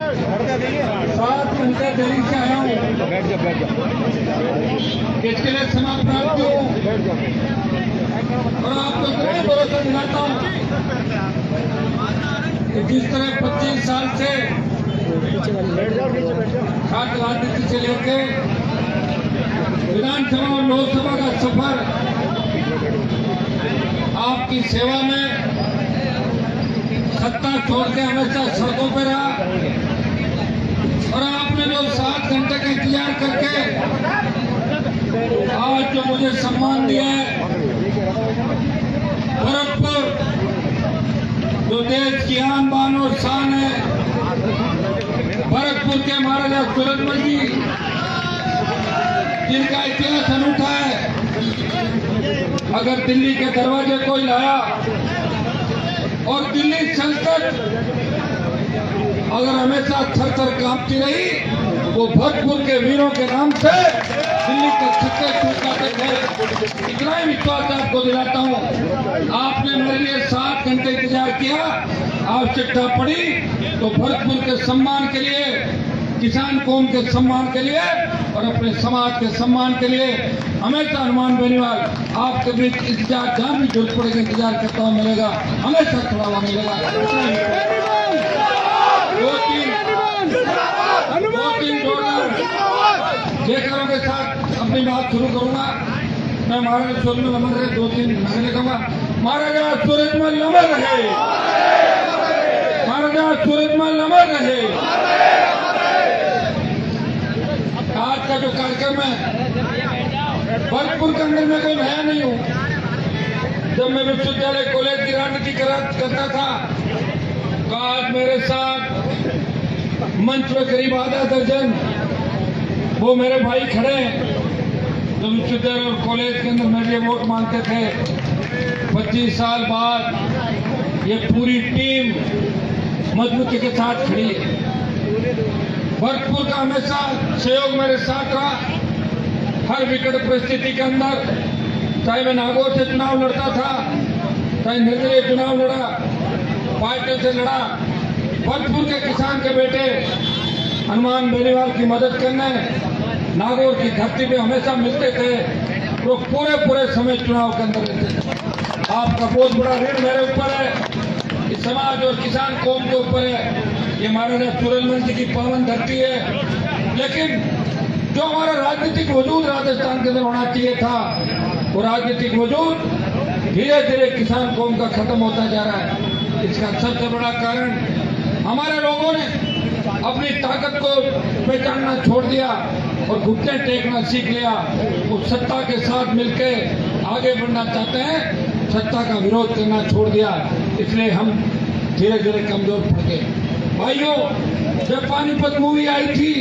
7 घंटे देरी से आया हूँ, इसके लिए क्षमा प्राप्त हूँ और आपको इतना भरोसा दिलाता हूँ कि जिस तरह 25 साल से छात्र राजनीति से लेके विधानसभा और लोकसभा का सफर आपकी सेवा में सत्ता छोड़ के हमेशा सड़कों पर रहा और आपने जो 7 घंटे का इंतजार करके आज जो मुझे सम्मान दिया है, गोरखपुर जो देश की आन बान और शान है, भरतपुर के महाराजा सूरजमल जी जिनका इतिहास अनूठा है, अगर दिल्ली के दरवाजे कोई लाया और दिल्ली सल्तनत अगर हमेशा थर थर कांपती रही, वो भरतपुर के वीरों के नाम से दिल्ली के छक्के छुड़काते थे। इतना ही विश्वास आपको दिलाता हूँ। आपने मेरे लिए 7 घंटे इंतजार किया, आवश्यकता पड़ी तो भरतपुर के सम्मान के लिए, किसान कौम के सम्मान के लिए और अपने समाज के सम्मान के लिए हमेशा हनुमान बेनीवाल आपके बीच इंतजार, जहाँ भी जरूरत पड़ेगा इंतजार करता हुआ मिलेगा, हमेशा खड़ा हुआ मिलेगा। 2-3 जोरदार जयकारों के साथ अपनी बात शुरू करूंगा। मैं महाराजा सूरजमल अमर रहे, 2-3 महीने कहूंगा। महाराजा सूरजमल अमर रहे, महाराजा सूरजमल अमर रहे। आज का जो कार्यक्रम है, भरतपुर के अंदर में कोई नया नहीं हूँ। जब मैं विश्वविद्यालय कॉलेज की राजनीति करता था तो आज मेरे साथ मंच में करीब आधा दर्जन वो मेरे भाई खड़े हैं जो विश्वविद्यालय और कॉलेज के अंदर मेरे लिए वोट मांगते थे। 25 साल बाद ये पूरी टीम मजबूती के साथ खड़ी है। भरतपुर का हमेशा सहयोग मेरे साथ रहा, हर विकट परिस्थिति के अंदर, चाहे मैं नागौर से चुनाव लड़ता था, चाहे निर्दलीय चुनाव लड़ा, पार्टी से लड़ा। भरतपुर के किसान के बेटे हनुमान बेनीवाल की मदद करने नागौर की धरती पे हमेशा मिलते थे, तो पूरे समय चुनाव के अंदर रहते थे। आपका बहुत बड़ा ऋण मेरे ऊपर है, इस समाज और किसान कौम के ऊपर है। ये महाराजा सूरजमल जी की पावन धरती है, लेकिन जो हमारा राजनीतिक वजूद राजस्थान के अंदर होना चाहिए था, वो राजनीतिक वजूद धीरे धीरे किसान कौम का खत्म होता जा रहा है। इसका सबसे बड़ा कारण हमारे लोगों ने अपनी ताकत को पहचानना छोड़ दिया और घुटने टेकना सीख लिया। वो सत्ता के साथ मिलकर आगे बढ़ना चाहते हैं, सत्ता का विरोध करना छोड़ दिया, इसलिए हम धीरे धीरे कमजोर पड़ गए। भाइयों, जब पानीपत मूवी आई थी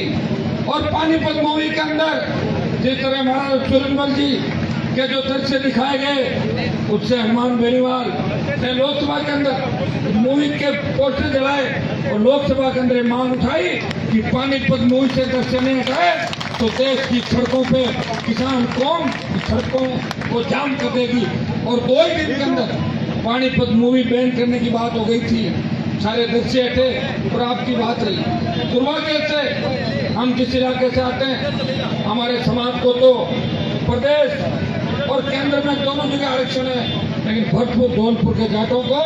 और पानीपत मूवी के अंदर जिस तरह महाराजा सूरजमल जी के जो दृश्य दिखाए गए, उससे हनुमान बेनीवाल ने लोकसभा के अंदर मूवी के पोस्टर जलाए और लोकसभा के अंदर मांग उठाई कि पानीपत मूवी से दृश्य नहीं हटाए तो देश की सड़कों पे किसान कौम सड़कों को जाम कर देगी। और 2 ही दिन के अंदर पानीपत मूवी बैन करने की बात हो गई थी, सारे दृश्य हटे और आपकी बात रही। दुर्भाग्य से हम जिस इलाके से आते हैं, हमारे समाज को तो प्रदेश और केंद्र में दोनों जगह आरक्षण है, लेकिन भरतपुर धौलपुर के जाटों को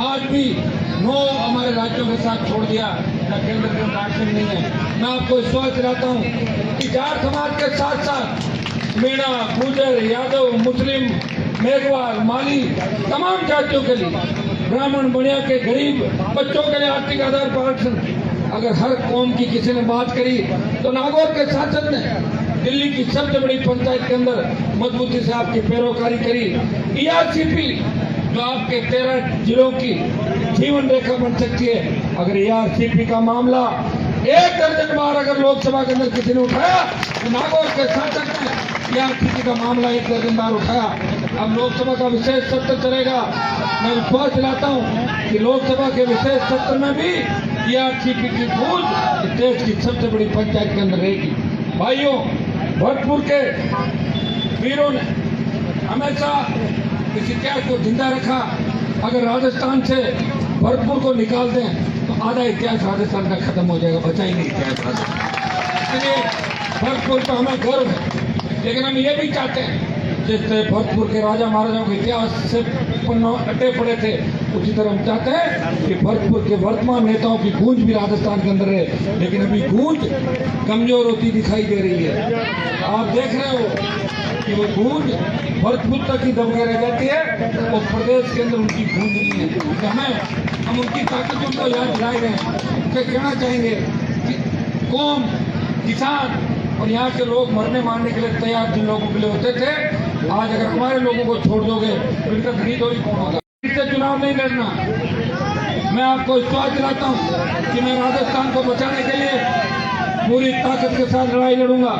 आज भी 9 हमारे राज्यों के साथ छोड़ दिया, न केंद्र में आरक्षण नहीं है। मैं आपको विश्वास दिलाता हूँ कि जाट समाज के साथ साथ मीणा, गुर्जर, यादव, मुस्लिम, मेघवाल, माली, तमाम जातियों के लिए, ब्राह्मण, बनिया के गरीब बच्चों के लिए आर्थिक आधार पर आरक्षण। अगर हर कौम की किसी ने बात करी तो नागौर के शासक ने दिल्ली की सबसे बड़ी पंचायत के अंदर मजबूती से आपकी पैरोकारी करी। ERCP जो आपके 13 जिलों की जीवन रेखा बन सकती है, अगर ERCP का मामला 1 दर्जन बार अगर लोकसभा के अंदर किसी ने उठाया तो नागौर के शासक ने ERCP का मामला 1 दर्जन बार उठाया। अब लोकसभा का विशेष सत्र चलेगा, मैं विश्वास दिलाता हूँ कि लोकसभा के विशेष सत्र में भी ERCP की गूंज देश की सबसे बड़ी पंचायत के अंदर रहेगी। भाइयों, भरतपुर के वीरों ने हमेशा इस इतिहास को जिंदा रखा। अगर राजस्थान से भरतपुर को निकाल दें तो आधा इतिहास राजस्थान का खत्म हो जाएगा, बचा ही नहीं इतिहास राजस्थान। इसलिए भरतपुर पर हमें गर्व है, लेकिन हम ये भी चाहते हैं जिस तरह भरतपुर के राजा महाराजाओं के इतिहास से अटे पड़े थे, उसी तरह हम चाहते हैं कि भरतपुर के वर्तमान नेताओं की गूंज भी राजस्थान के अंदर है, लेकिन अभी गूंज कमजोर होती दिखाई दे रही है। आप देख रहे हो कि वो गूंज भरतपुर तक ही दबके रह जाती है और प्रदेश के अंदर उनकी गूंज नहीं है। तो हम उनकी ताकतों को याद दिलाए रहे हैं। क्या कहना चाहेंगे कि कौम, किसान और यहाँ के लोग मरने मारने के लिए तैयार जिन लोगों के लिए होते थे, आज अगर हमारे लोगों को छोड़ दोगे तो इनका खरीदोरी कौन होगा? इससे चुनाव नहीं लड़ना। मैं आपको विश्वास दिलाता हूँ कि मैं राजस्थान को बचाने के लिए पूरी ताकत के साथ लड़ाई लड़ूंगा।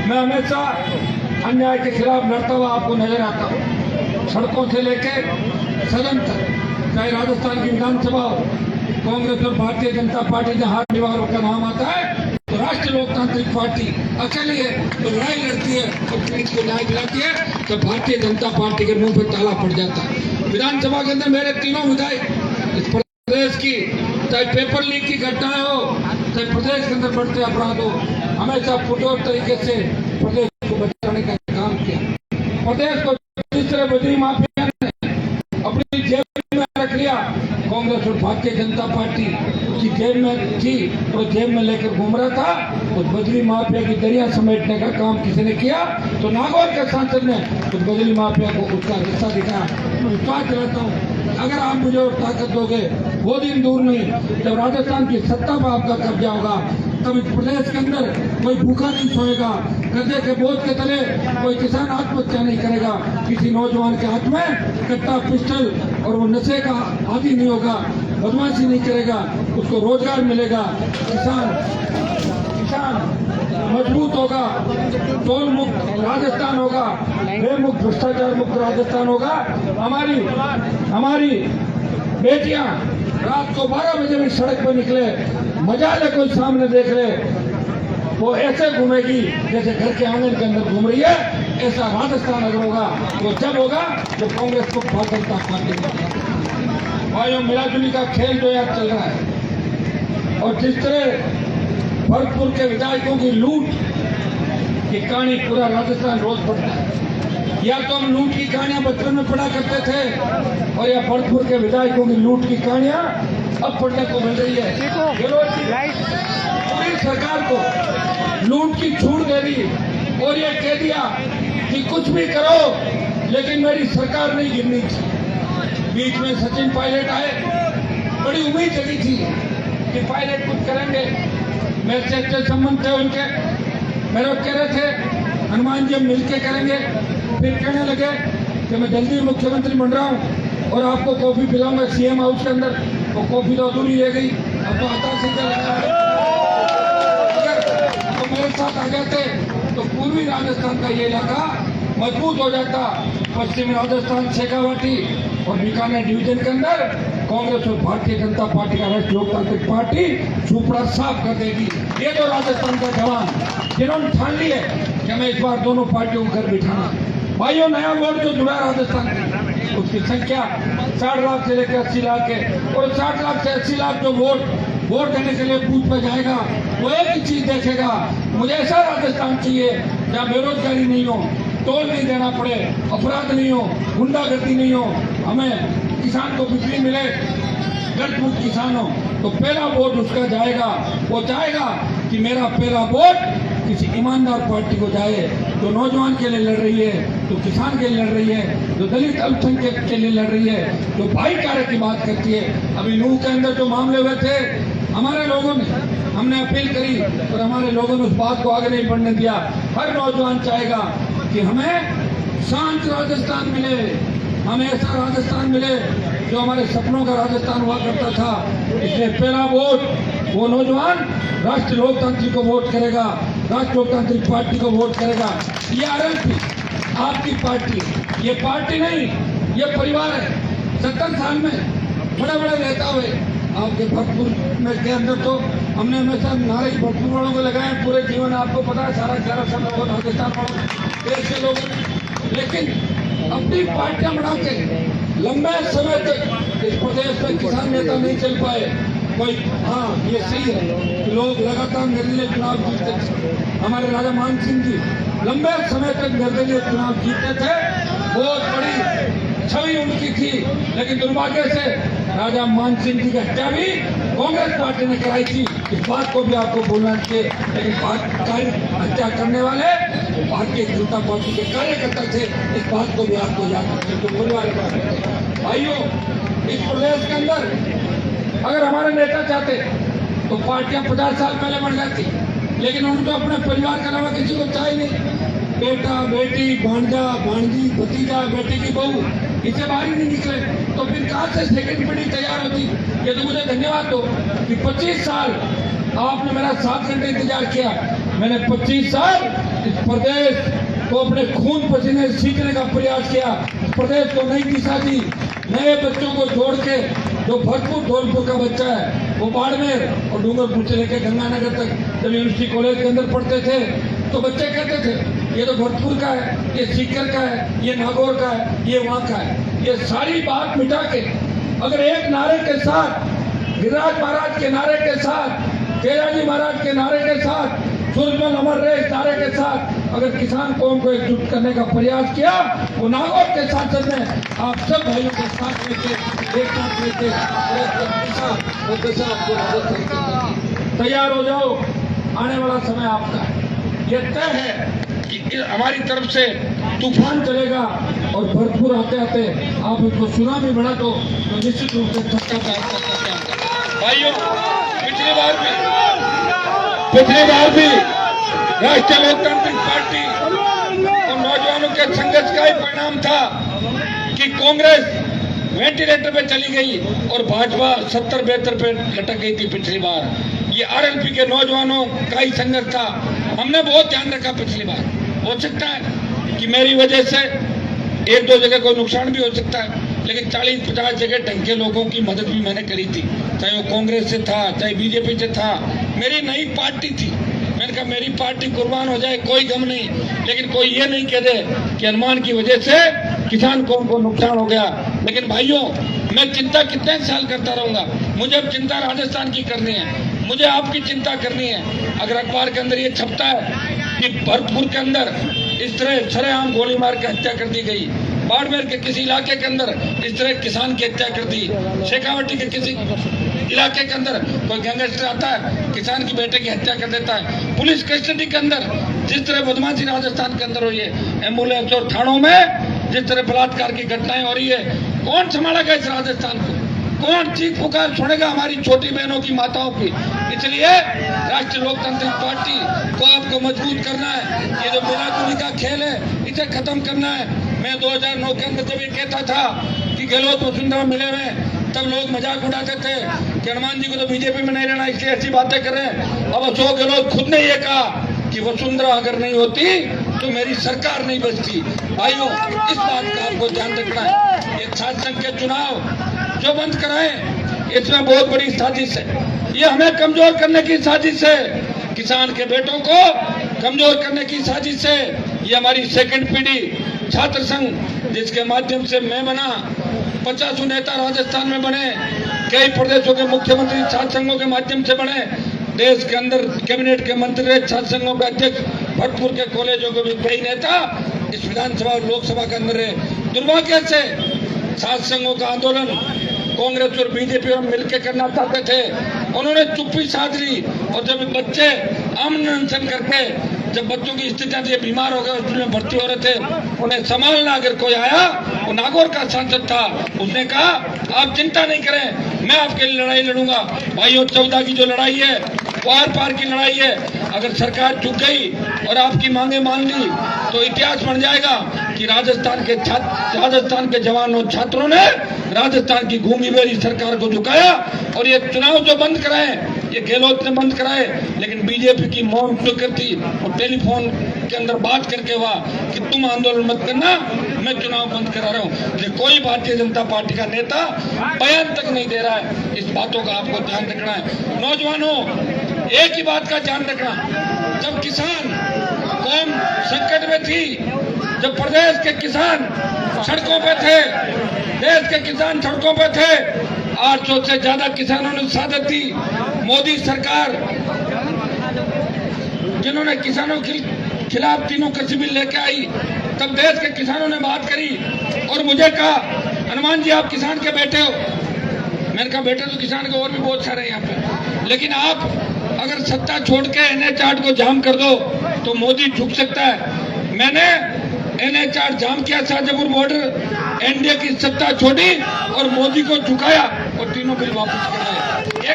मैं हमेशा अन्याय के खिलाफ लड़ता हुआ आपको नजर आता हूँ, सड़कों से लेके सदन तक। चाहे राजस्थान की विधानसभा हो, कांग्रेस और भारतीय जनता पार्टी जहाँ हाथ निवारों का नाम आता है तो राष्ट्रीय लोकतांत्रिक पार्टी अकेली है तो लड़ाई लड़ती है और फिर इनको न्याय दिलाती है तो भारतीय जनता पार्टी के मुंह पर ताला पड़ जाता है। विधानसभा के अंदर मेरे तीनों विधायक इस प्रदेश की, चाहे पेपर लीक की घटनाएं हो, चाहे प्रदेश के अंदर बढ़ते अपराध हो, हमेशा पुरजोर तरीके से प्रदेश को बचाने का काम किया। प्रदेश को जिस तरह बजरी माफिया ने अपनी जेब में रख लिया, कांग्रेस और भारतीय जनता पार्टी उसकी जेब में थी और जेब में लेकर घूम रहा था। उस बजरी माफिया की दरिया समेटने का काम किसी ने किया तो नागौर के सांसद ने उस बजरी माफिया को उसका हिस्सा दिखाया। मैं विश्वास दिलाता हूँ अगर आप मुझे और ताकत दोगे, वो दिन दूर नहीं जब राजस्थान की सत्ता पर आपका कब्जा होगा, तब इस प्रदेश के अंदर कोई भूखा नहीं सोएगा, कर्जे के बोझ के तले कोई किसान आत्महत्या नहीं करेगा, किसी नौजवान के हाथ में कट्टा पिस्टल और वो नशे का आदि नहीं होगा, बदमाशी नहीं करेगा, उसको रोजगार मिलेगा, किसान मजबूत होगा, टोल मुक्त राजस्थान होगा, भय मुक्त भ्रष्टाचार मुक्त राजस्थान होगा। हमारी बेटियां रात को 12 बजे भी सड़क पर निकले, मजा ले कोई सामने देख ले, वो ऐसे घूमेगी जैसे घर के आंगन के अंदर घूम रही है। ऐसा राजस्थान अगर होगा वो जब होगा जब कांग्रेस को भारतीय जनता पार्टी भाइयों मिलाजुली का खेल जो यहाँ चल रहा है और जिस तरह भरतपुर के विधायकों की लूट की कहानी पूरा राजस्थान रोज पढ़ता है। या तो हम लूट की कहानियां बचपन में पढ़ा करते थे और या भरतपुर के विधायकों की लूट की कहानियां अब पढ़ने को मिल रही है। पूरी सरकार को लूट की छूट दे दी और ये कह दिया कि कुछ भी करो लेकिन मेरी सरकार नहीं गिरनी थी। बीच में सचिन पायलट आए, बड़ी उम्मीद जगी थी कि पायलट कुछ करेंगे, मेरे से अच्छे संबंध थे उनके, मेरे कह रहे थे हनुमान जी मिलके करेंगे। फिर कहने लगे कि मैं जल्दी मुख्यमंत्री बन रहा हूँ और आपको कॉफी पिलाऊंगा सीएम हाउस के अंदर। वो कॉफी तो अधूरी रह गई, अब तो आता सीधा लगा है। अगर तो मेरे साथ आ जाते तो पूर्वी राजस्थान का ये इलाका मजबूत हो जाता। पश्चिमी राजस्थान शेखावाटी और बीकानेर डिवीजन के अंदर कांग्रेस और भारतीय जनता पार्टी का राष्ट्रीय लोकतांत्रिक पार्टी सुपड़ा साफ कर देगी। ये तो राजस्थान का जवान जिन्होंने ठान ली है कि हमें इस बार दोनों पार्टियों को घर बिठाना। भाइयों नया वोट जो जुड़ा राजस्थान में उसकी संख्या 60 लाख से लेकर 80 लाख है और 60 लाख से 80 लाख जो वोट देने के लिए बूथ पर जाएगा वो एक ही चीज देखेगा, मुझे ऐसा राजस्थान चाहिए जहाँ बेरोजगारी नहीं हो, टोल नहीं देना पड़े, अपराध नहीं हो, गुंडागर्दी नहीं हो, हमें किसान को बिजली मिले, गर्द मुक्त किसान हो। तो पहला वोट उसका जाएगा, वो चाहेगा कि मेरा पहला वोट किसी ईमानदार पार्टी को जाए जो नौजवान के लिए लड़ रही है, जो किसान के लिए लड़ रही है, जो दलित अल्पसंख्यक के लिए लड़ रही है, जो भाईचारे की बात करती है। अभी नूह के अंदर जो मामले हुए थे, हमारे लोगों ने, हमने अपील करी और हमारे लोगों ने उस बात को आगे नहीं बढ़ने दिया। हर नौजवान चाहेगा कि हमें शांत राजस्थान मिले, हमें ऐसा राजस्थान मिले जो हमारे सपनों का राजस्थान हुआ करता था। इसलिए पहला वोट वो नौजवान राष्ट्रीय लोकतांत्रिक को वोट करेगा, राष्ट्रीय लोकतांत्रिक पार्टी को वोट करेगा। ये आरएलपी आपकी पार्टी, ये पार्टी नहीं, ये परिवार है। 70 साल में बड़े बड़े नेता हुए आपके भरतपुर में के अंदर, तो हमने हमेशा नारे भरतपुर वालों को लगाए पूरे जीवन। आपको पता है सारा 11 साल लोगों राजस्थान वालों देश के लोग, लेकिन अपनी पार्टियां बना के लंबे समय तक इस प्रदेश में किसान नेता नहीं चल पाए। कोई हाँ ये सही है कि लोग लगातार निर्दलीय चुनाव जीतते थे। हमारे राजा मान सिंह जी लंबे समय तक निर्दलीय चुनाव जीतते थे, बहुत बड़ी छवि उनकी थी, लेकिन दुर्भाग्य से राजा मान सिंह जी की हत्या भी कांग्रेस पार्टी ने कराई थी। इस बात को भी आपको बोलना चाहिए, लेकिन हत्या करने वाले भारतीय जनता पार्टी के कार्यकर्ता थे, इस बात को भी आपको याद रखने को बोलने भाइयों। इस प्रदेश के अंदर अगर हमारे नेता चाहते तो पार्टियां 50 साल पहले बढ़ जाती, लेकिन उनको अपने परिवार के अलावा किसी को चाहिए नहीं। बेटा बेटी भांजा भांजी भतीजा बेटी की बहू इसे बाहर ही नहीं निकले, तो फिर कहाँ से सेकंड पीढ़ी तैयार होती। ये तो मुझे धन्यवाद दो कि 25 साल आपने मेरा 7 घंटे इंतजार किया। मैंने 25 साल इस प्रदेश को अपने खून पसीने सींचने का प्रयास किया, प्रदेश को नई दिशा दी, नए बच्चों को जोड़ के। जो भरतपुर धौलपुर का बच्चा है वो बाड़मेर और डूंगरपुर से लेकर गंगानगर तक जब यूनिवर्सिटी कॉलेज के अंदर पढ़ते थे तो बच्चे कहते थे ये तो भरतपुर का है, ये सीकर का है, ये नागौर का है, ये वहाँ का है। ये सारी बात मिटा के अगर एक नारे के साथ, गिरिराज महाराज के नारे के साथ, केराजी महाराज के नारे के साथ, सूरजमल अमर रहे इस नारे के साथ अगर किसान कौम को एकजुट करने का प्रयास किया, वो नागौर के सांसद ने आप सब भाइयों के साथ लेके एक साथ लेके आपको मदद करके तैयार हो जाओ। आने वाला समय आपका है, ये तय है कि हमारी तरफ से तूफान चलेगा और भरपूर आते आते आप उसको सुनामी बना दो तो निश्चित रूप से सबका प्यार करता। भाइयों पिछली बार भी राष्ट्रीय लोकतांत्रिक पार्टी और नौजवानों के संघर्ष का ही परिणाम था कि कांग्रेस वेंटिलेटर पे चली गई और भाजपा 70-72 पे लटक गई थी। पिछली बार ये आरएलपी के नौजवानों का ही संघर्ष था। हमने बहुत ध्यान रखा पिछली बार। हो सकता है कि मेरी वजह से 1-2 जगह कोई नुकसान भी हो सकता है, लेकिन 40-50 जगह ढंग के लोगों की मदद भी मैंने करी थी, चाहे वो कांग्रेस से था चाहे बीजेपी से था। मेरी नई पार्टी थी, मैंने कहा मेरी पार्टी कुर्बान हो जाए कोई गम नहीं, लेकिन कोई ये नहीं कह दे कि हनुमान की वजह से किसान कौम को नुकसान हो गया। लेकिन भाइयों मैं चिंता कितने साल करता रहूंगा, मुझे अब चिंता राजस्थान की करनी है, मुझे आपकी चिंता करनी है। अगर अखबार के अंदर ये छपता है कि भरतपुर के अंदर इस तरह सरेआम गोली मार के हत्या कर दी गई, बाड़मेर के किसी इलाके के अंदर इस तरह किसान की हत्या कर दी, शेखावटी के किसी इलाके के अंदर कोई गैंगस्टर आता है किसान की बेटे की हत्या कर देता है, पुलिस कस्टडी के अंदर जिस तरह बदमाशी राजस्थान के अंदर हुई है, एम्बुलेंस और थानों में जिस तरह बलात्कार की घटनाएं हो रही है, कौन संभालेगा इस राजस्थान को? कौन चीख पुकार छोड़ेगा हमारी छोटी बहनों की, माताओं की? इसलिए राष्ट्रीय लोकतांत्रिक पार्टी को आपको मजबूत करना है। ये जो मिलाजुली का खेल है इसे खत्म करना है। मैं 2009 के अंदर जब ये कहता था कि गहलोत वसुंधरा मिले हुए, तब लोग मजाक उड़ाते थे कि हनुमान जी को तो बीजेपी में नहीं रहना इसलिए ऐसी बातें कर रहे हैं। अब अशोक गहलोत खुद ने ये कहा कि वसुंधरा अगर नहीं होती तो मेरी सरकार नहीं बचती। भाइयों इस बात का आपको ध्यान रखना है। ये छात्र संघ के चुनाव जो बंद कराएं इसमें बहुत बड़ी साजिश है, ये हमें कमजोर करने की साजिश है, किसान के बेटों को कमजोर करने की साजिश है। ये हमारी सेकंड पीढ़ी छात्र संघ जिसके माध्यम से मैं बना, 50 नेता राजस्थान में बने, कई प्रदेशों के मुख्यमंत्री छात्र संघों के माध्यम से बने, देश के अंदर कैबिनेट के मंत्री रहे, छात्र संघों के अध्यक्ष, भरतपुर के कॉलेजों के भी कई नेता इस विधानसभा और लोकसभा के अंदर रहे। दुर्भाग्य से छात्र संघों का आंदोलन कांग्रेस और बीजेपी में मिलकर करना चाहते थे, उन्होंने चुप्पी साध ली और जब बच्चे अमन अनशन करके जब बच्चों की स्थितियां थी, बीमार हो गए, हॉस्पिटल में भर्ती हो रहे थे, उन्हें संभालना अगर कोई आया, वो नागौर का सांसद था, उसने कहा आप चिंता नहीं करें मैं आपके लिए लड़ाई लड़ूंगा। भाइयों 14 की जो लड़ाई है पार पार की लड़ाई है। अगर सरकार झुक गई और आपकी मांगे मान ली तो इतिहास बन जाएगा कि राजस्थान के जवानों छात्रों ने राजस्थान की घूमी बेरी सरकार को झुकाया। और ये चुनाव जो बंद कराए ये गहलोत ने बंद कराए, लेकिन बीजेपी की मौन स्वीकृति और टेलीफोन के अंदर बात करके हुआ कि तुम आंदोलन मत करना, मैं चुनाव बंद करा रहा हूँ। ये कोई भारतीय जनता पार्टी का नेता बयान तक नहीं दे रहा है। इस बातों का आपको ध्यान रखना है। नौजवानों एक ही बात का ध्यान रखना, जब किसान कौम संकट में थी, जब प्रदेश के किसान सड़कों पे थे, देश के किसान सड़कों पे थे, 800 से ज्यादा किसानों ने शहादत दी। मोदी सरकार जिन्होंने किसानों के खिलाफ तीनों कृषि बिल लेके आई, तब देश के किसानों ने बात करी और मुझे कहा, हनुमान जी आप किसान के बेटे हो। मैंने कहा बेटे तो किसान के और भी बहुत सारे हैं यहाँ पे, लेकिन आप अगर सत्ता छोड़ के NH-8 को जाम कर दो तो मोदी झुक सकता है। मैंने NH-8 जाम किया, शाहजहांपुर बॉर्डर, एनडीए की सत्ता छोड़ी और मोदी को झुकाया और तीनों बिल वापस कराए।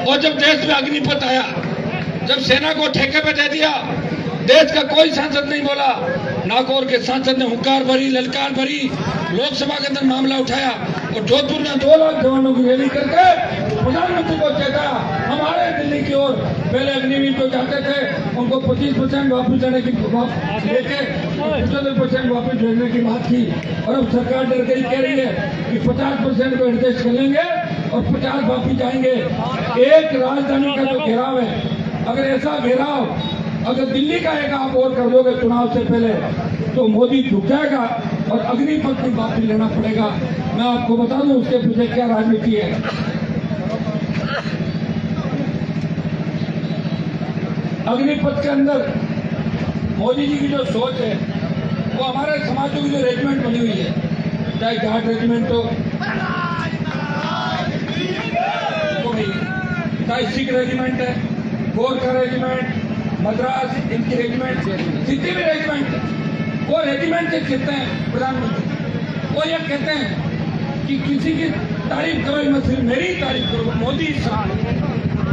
और जब देश में अग्निपथ आया, जब सेना को ठेके पे दे दिया, देश का कोई सांसद नहीं बोला। नागौर के सांसद ने हुंकार भरी, ललकार भरी, लोकसभा के अंदर मामला उठाया और जोधपुर में 2 लाख जवानों की रैली करके प्रधानमंत्री को चेताया। हमारे दिल्ली की ओर पहले अग्निवीर को जाते थे, उनको 25% वापस जाने की लेके 75% वापस भेजने की बात थी, और अब सरकार डर गई, कह रही है कि 50% को एडजस्ट कर लेंगे और 50 वापस जाएंगे। एक राजधानी का जो घेराव है, अगर ऐसा घेराव अगर दिल्ली का एक आप और कर दोगे चुनाव से पहले, तो मोदी झुक जाएगा और अग्निपथ की वापस लेना पड़ेगा। मैं आपको बता दूं उसके पीछे क्या राजनीति है। अग्निपथ के अंदर मोदी जी की जो सोच है, वो हमारे समाजों की जो रेजिमेंट बनी हुई है, चाहे घाट रेजिमेंट हो, चाहे सिख रेजिमेंट है, गोरखा रेजिमेंट, मद्रास इनकी रेजिमेंट, जितनी भी रेजिमेंट, वो रेजिमेंट से कहते हैं प्रधानमंत्री, वो ये कहते हैं कि किसी की तारीफ करो, मैं सिर्फ मेरी तारीफ करो। मोदी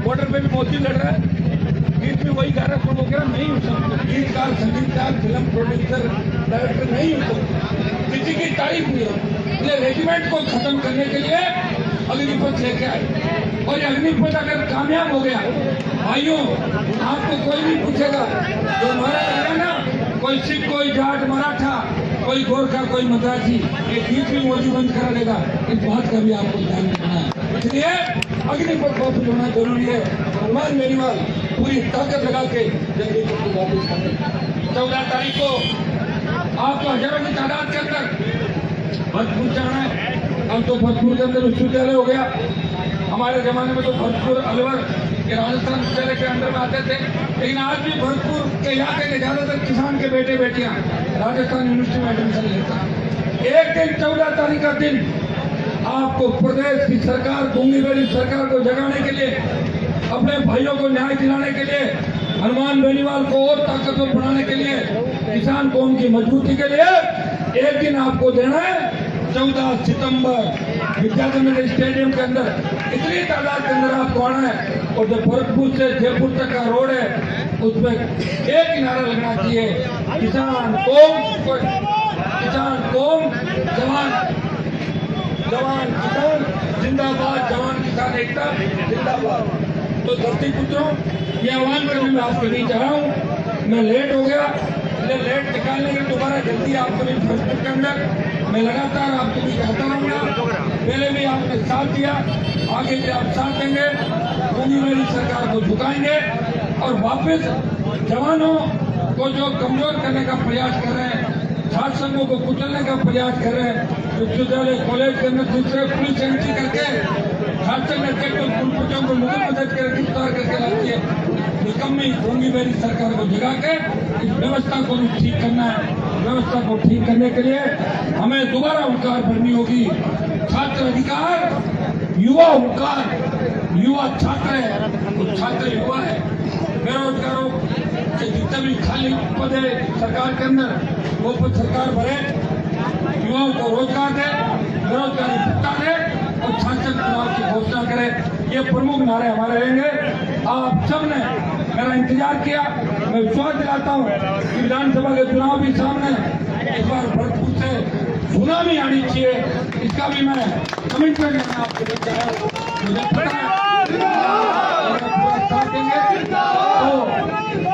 बॉर्डर पे भी मोदी लड़ रहा है, गीत में वही गा रहा है, वो कह रहा नहीं हूँ सब गीतकार, संगीतकार, फिल्म प्रोड्यूसर, डायरेक्टर नहीं हूँ, तो किसी की तारीफ नहीं हो। इसलिए रेजिमेंट को खत्म करने के लिए अग्निपथ लेके आए, और ये अग्निपथ अगर कामयाब हो गया, भाइयों आपको कोई नहीं पूछेगा, जो मारा गया ना, कोई सिख, कोई जाट, मराठा, कोई गोरखा, कोई मद्रासी, ये गीत भी मोदी बंद करा देगा। इस बात का भी आपको ध्यान रखना है। इसलिए अग्निपथ वापस होना जरूरी है। हनुमान बेनीवाल पूरी ताकत लगा के जल्दी को वापस करें। 14 तारीख को आपको हजारों की तादाद के अंदर भरतपुर जाना है। अब तो भरतपुर के अंदर विश्वविद्यालय हो गया, हमारे जमाने में तो भरतपुर अलवर के राजस्थान विश्वविद्यालय के अंदर में आते थे, लेकिन आज भी भरतपुर के इलाके के ज्यादातर किसान के बेटे बेटियां राजस्थान यूनिवर्सिटी में एडमिशन लेते हैं। एक दिन 14 तारीख का दिन आपको प्रदेश की सरकार, दूंगी मेरी सरकार को जगाने के लिए, अपने भाइयों को न्याय दिलाने के लिए, हनुमान बेनीवाल को और ताकतवर बनाने के लिए, किसान कौम की मजबूती के लिए एक दिन आपको देना है। 14 सितंबर विद्यानगर स्टेडियम के अंदर इतनी तादाद के अंदर आपको आना है, और जो भरतपुर से जयपुर तक का रोड है उस पर एक ही नारा लगना चाहिए, किसान कौम जवान जवान किसान जिंदाबाद, जवान किसान एकता जिंदाबाद। तो धरती पुत्रों, ये आह्वान करने में आपको नहीं चाह रहा हूँ, मैं लेट हो गया, लेट निकालने की दोबारा जल्दी आपको भी भरतपुर के अंदर मैं लगातार आपको भी कहता रहूँगा। पहले भी आपने साथ दिया, आगे भी आप साथ देंगे, पूरी मेरी सरकार को झुकाएंगे और वापस जवानों को जो कमजोर करने का प्रयास कर रहे हैं, छात्र संघों को कुचलने का प्रयास कर रहे हैं, विश्वविद्यालय कॉलेज के अंदर दूसरे पुलिस एंट्री करके छात्र संघ अध्यक्ष और कुलपतियों को मदद कर गिरफ्तार करके लाती है। निकम्मी होंगी मेरी सरकार को जगा के इस व्यवस्था को भी ठीक करना है। व्यवस्था को ठीक करने के लिए हमें दोबारा हुंकार भरनी होगी। छात्र अधिकार, युवा हुंकार, युवा छात्र है तो छात्र युवा है। बेरोजगारों के जितने भी खाली पद है सरकार के अंदर, वो पद सरकार भरे, युवाओं को रोजगार दे, बेरोजगारी भत्ता दे और सांसद चुनाव की घोषणा करे। ये प्रमुख नारे हमारे रहेंगे। आप सबने मेरा इंतजार किया, मैं विश्वास दिलाता हूँ कि विधानसभा के चुनाव भी सामने, इस बार भरतपुर से सुनामी आनी चाहिए, इसका भी मैं कमिटमेंट करना आपको देता हूँ। मुझे पता है साथ देंगे तो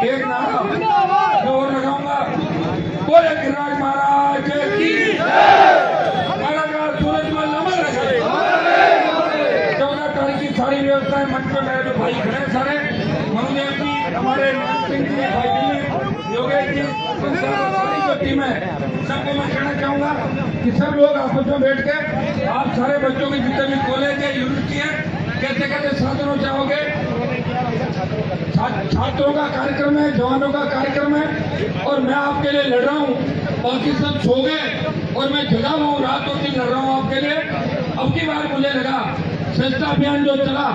एक नारा मैं और लगाऊंगा, बोले गिरिराज महाराज की सूरजमल नमन रखे। 14 तारीख की सारी व्यवस्थाएं मंच पर मेरे जो भाई खड़े सारे, मनुदेव जी, हमारे सिंह जी, भाई दिल्ली योगेश जी, सारी जो टीम है, सबको मैं कहना चाहूंगा कि सब लोग आपस में बैठ के आप सारे बच्चों के जितने भी कॉलेज है, यूनिवर्सिटी है, कैसे कैसे साधनों चाहोगे। छात्रों का कार्यक्रम है, जवानों का कार्यक्रम है, और मैं आपके लिए लड़ रहा हूँ। बाकी सब सो गए और मैं जगा हुआ हूँ, रात और दिन लड़ रहा हूँ आपके लिए। अब की बार मुझे लगा स्वच्छता अभियान जो चला,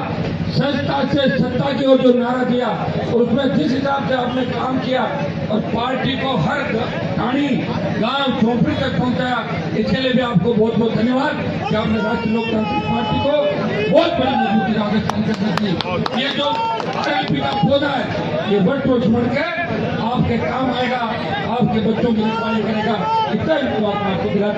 स्वच्छता से सत्ता की ओर जो नारा दिया, और उसमें जिस हिसाब से आपने काम किया और पार्टी को हर ठाणी गांव झोंपड़ी तक पहुंचाया, इसके लिए भी आपको बहुत बहुत धन्यवाद कि आपने राष्ट्रीय लोकतांत्रिक पार्टी को बहुत बड़ी मजबूती का आगे संकल्प दी। ये जो आरएलपी का पौधा है, ये वर्ष वर्ष बढ़ के आपके काम आएगा, आपके बच्चों की रखवाली करेगा। इतना ही आपको दिला